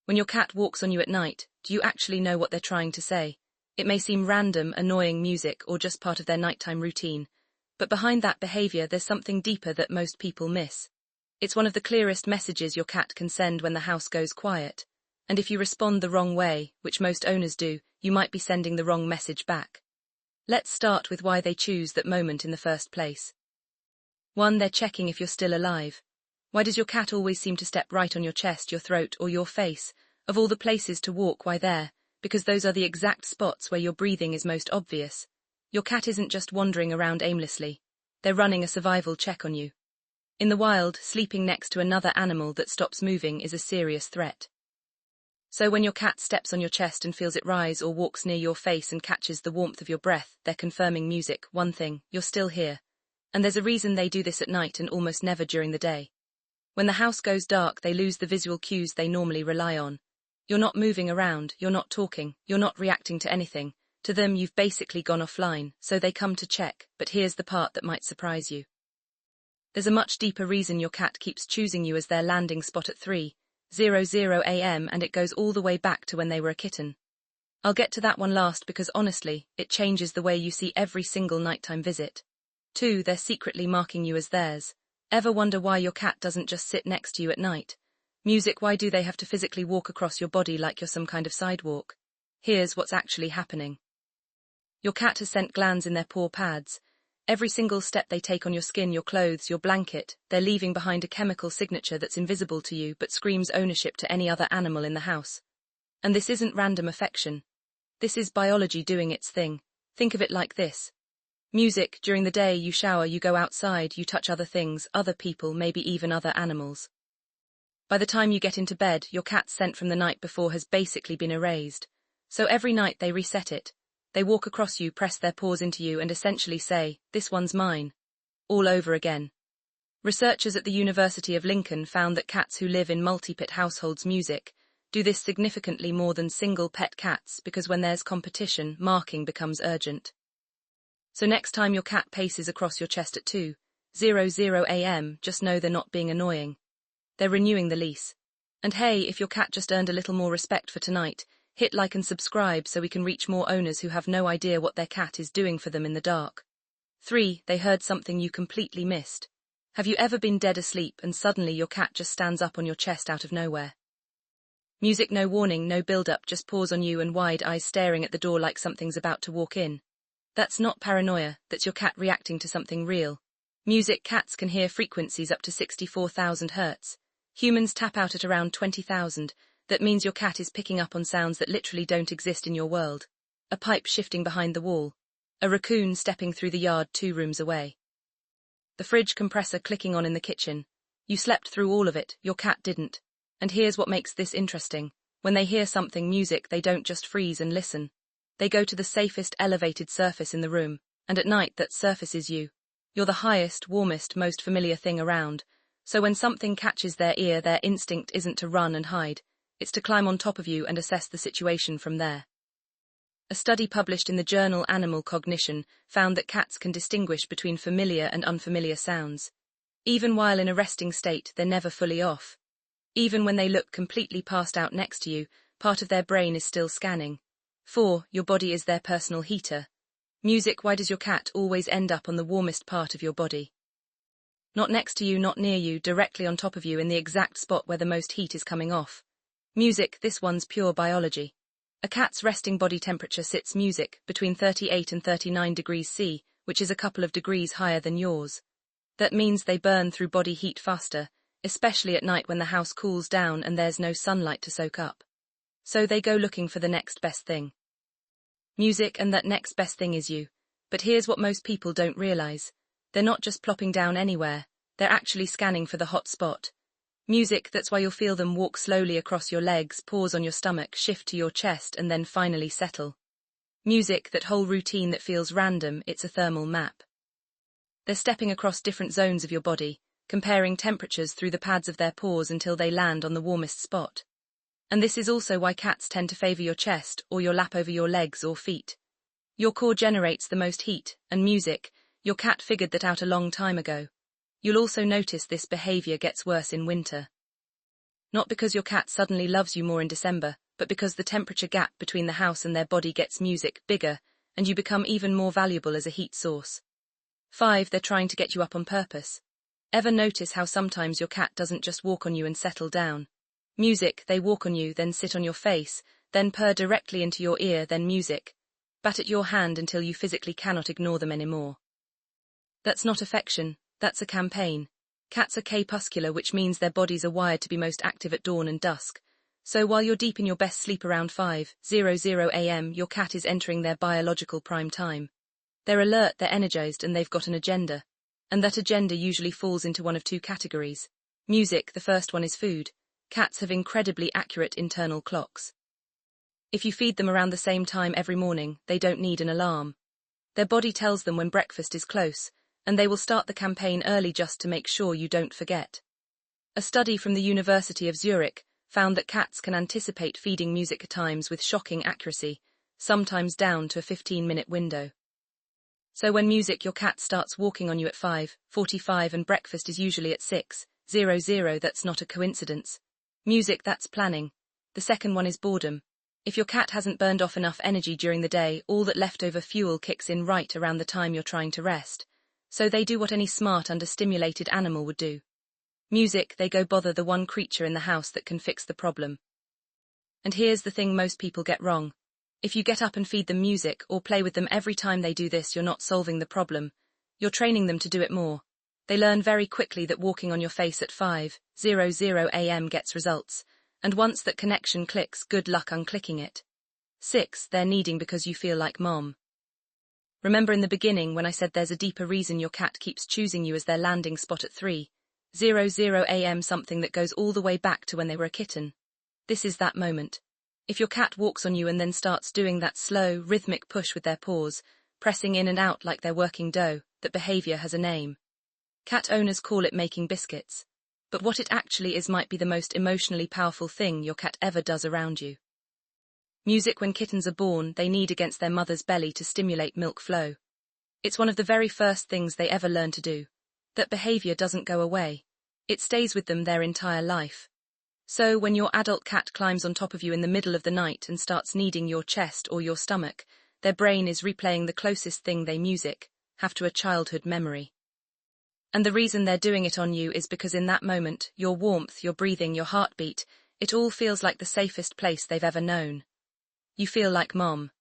When your cat walks on you at night, do you actually know what they're trying to say? It may seem random, annoying music, or just part of their nighttime routine, but behind that behavior there's something deeper that most people miss. It's one of the clearest messages your cat can send when the house goes quiet. And if you respond the wrong way, which most owners do, you might be sending the wrong message back. Let's start with why they choose that moment in the first place. 1. They're checking if you're still alive. Why does your cat always seem to step right on your chest, your throat, or your face? Of all the places to walk, why there? Because those are the exact spots where your breathing is most obvious. Your cat isn't just wandering around aimlessly. They're running a survival check on you. In the wild, sleeping next to another animal that stops moving is a serious threat. So when your cat steps on your chest and feels it rise, or walks near your face and catches the warmth of your breath, they're confirming music, one thing, you're still here. And there's a reason they do this at night and almost never during the day. When the house goes dark, they lose the visual cues they normally rely on. You're not moving around, you're not talking, you're not reacting to anything. To them, you've basically gone offline, so they come to check, but here's the part that might surprise you. There's a much deeper reason your cat keeps choosing you as their landing spot at 3:00 a.m. and it goes all the way back to when they were a kitten. I'll get to that one last because honestly, it changes the way you see every single nighttime visit. 2. They're secretly marking you as theirs. Ever wonder why your cat doesn't just sit next to you at night? Music, why do they have to physically walk across your body like you're some kind of sidewalk? Here's what's actually happening. Your cat has scent glands in their paw pads. Every single step they take on your skin, your clothes, your blanket, they're leaving behind a chemical signature that's invisible to you but screams ownership to any other animal in the house. And this isn't random affection. This is biology doing its thing. Think of it like this. Music, during the day you shower, you go outside, you touch other things, other people, maybe even other animals. By the time you get into bed, your cat's scent from the night before has basically been erased. So every night they reset it. They walk across you, press their paws into you and essentially say, "This one's mine." All over again. Researchers at the University of Lincoln found that cats who live in multi-pet households do this significantly more than single pet cats because when there's competition, marking becomes urgent. So next time your cat paces across your chest at 2:00 a.m., just know they're not being annoying. They're renewing the lease. And hey, if your cat just earned a little more respect for tonight, hit like and subscribe so we can reach more owners who have no idea what their cat is doing for them in the dark. 3. They heard something you completely missed. Have you ever been dead asleep and suddenly your cat just stands up on your chest out of nowhere? Music, no warning, no build-up, just paws on you and wide eyes staring at the door like something's about to walk in. That's not paranoia, that's your cat reacting to something real. Music, cats can hear frequencies up to 64,000 Hz. Humans tap out at around 20,000. That means your cat is picking up on sounds that literally don't exist in your world. A pipe shifting behind the wall. A raccoon stepping through the yard 2 rooms away. The fridge compressor clicking on in the kitchen. You slept through all of it, your cat didn't. And here's what makes this interesting. When they hear something music, they don't just freeze and listen. They go to the safest elevated surface in the room, and at night that surface is you. You're the highest, warmest, most familiar thing around. So when something catches their ear, their instinct isn't to run and hide. It's to climb on top of you and assess the situation from there. A study published in the journal Animal Cognition found that cats can distinguish between familiar and unfamiliar sounds. Even while in a resting state, they're never fully off. Even when they look completely passed out next to you, part of their brain is still scanning. 4. Your body is their personal heater. Music, why does your cat always end up on the warmest part of your body? Not next to you, not near you, directly on top of you in the exact spot where the most heat is coming off. Music, this one's pure biology. A cat's resting body temperature sits between 38 and 39 degrees C, which is a couple of degrees higher than yours. That means they burn through body heat faster, especially at night when the house cools down and there's no sunlight to soak up. So they go looking for the next best thing. Music, and that next best thing is you. But here's what most people don't realize. They're not just plopping down anywhere, they're actually scanning for the hot spot. Music, that's why you'll feel them walk slowly across your legs, pause on your stomach, shift to your chest, and then finally settle. Music, that whole routine that feels random, it's a thermal map. They're stepping across different zones of your body, comparing temperatures through the pads of their paws until they land on the warmest spot. And this is also why cats tend to favor your chest or your lap over your legs or feet. Your core generates the most heat, and music, your cat figured that out a long time ago. You'll also notice this behavior gets worse in winter. Not because your cat suddenly loves you more in December, but because the temperature gap between the house and their body gets music bigger, and you become even more valuable as a heat source. 5. They're trying to get you up on purpose. Ever notice how sometimes your cat doesn't just walk on you and settle down? Music, they walk on you, then sit on your face, then purr directly into your ear, then music. Bat at your hand until you physically cannot ignore them anymore. That's not affection, that's a campaign. Cats are crepuscular, which means their bodies are wired to be most active at dawn and dusk. So while you're deep in your best sleep around 5:00 a.m., your cat is entering their biological prime time. They're alert, they're energized, and they've got an agenda. And that agenda usually falls into one of two categories. Music, the first one, is food. Cats have incredibly accurate internal clocks. If you feed them around the same time every morning, they don't need an alarm. Their body tells them when breakfast is close, and they will start the campaign early just to make sure you don't forget. A study from the University of Zurich found that cats can anticipate feeding music times with shocking accuracy, sometimes down to a 15-minute window. So when your cat starts walking on you at 5:45 and breakfast is usually at 6:00, that's not a coincidence. Music, that's planning. The second one is boredom. If your cat hasn't burned off enough energy during the day, all that leftover fuel kicks in right around the time you're trying to rest. So they do what any smart, understimulated animal would do. Music, they go bother the one creature in the house that can fix the problem. And here's the thing most people get wrong. If you get up and feed them music or play with them every time they do this, you're not solving the problem. You're training them to do it more. They learn very quickly that walking on your face at 5:00 a.m. gets results, and once that connection clicks, good luck unclicking it. 6. They're needing because you feel like mom. Remember in the beginning when I said there's a deeper reason your cat keeps choosing you as their landing spot at 3:00 a.m., something that goes all the way back to when they were a kitten. This is that moment. If your cat walks on you and then starts doing that slow, rhythmic push with their paws, pressing in and out like they're working dough, that behavior has a name. Cat owners call it making biscuits. But what it actually is might be the most emotionally powerful thing your cat ever does around you. Music, when kittens are born, they need against their mother's belly to stimulate milk flow. It's one of the very first things they ever learn to do. That behavior doesn't go away. It stays with them their entire life. So when your adult cat climbs on top of you in the middle of the night and starts kneading your chest or your stomach, their brain is replaying the closest thing they have to a childhood memory. And the reason they're doing it on you is because in that moment, your warmth, your breathing, your heartbeat, it all feels like the safest place they've ever known. You feel like mom.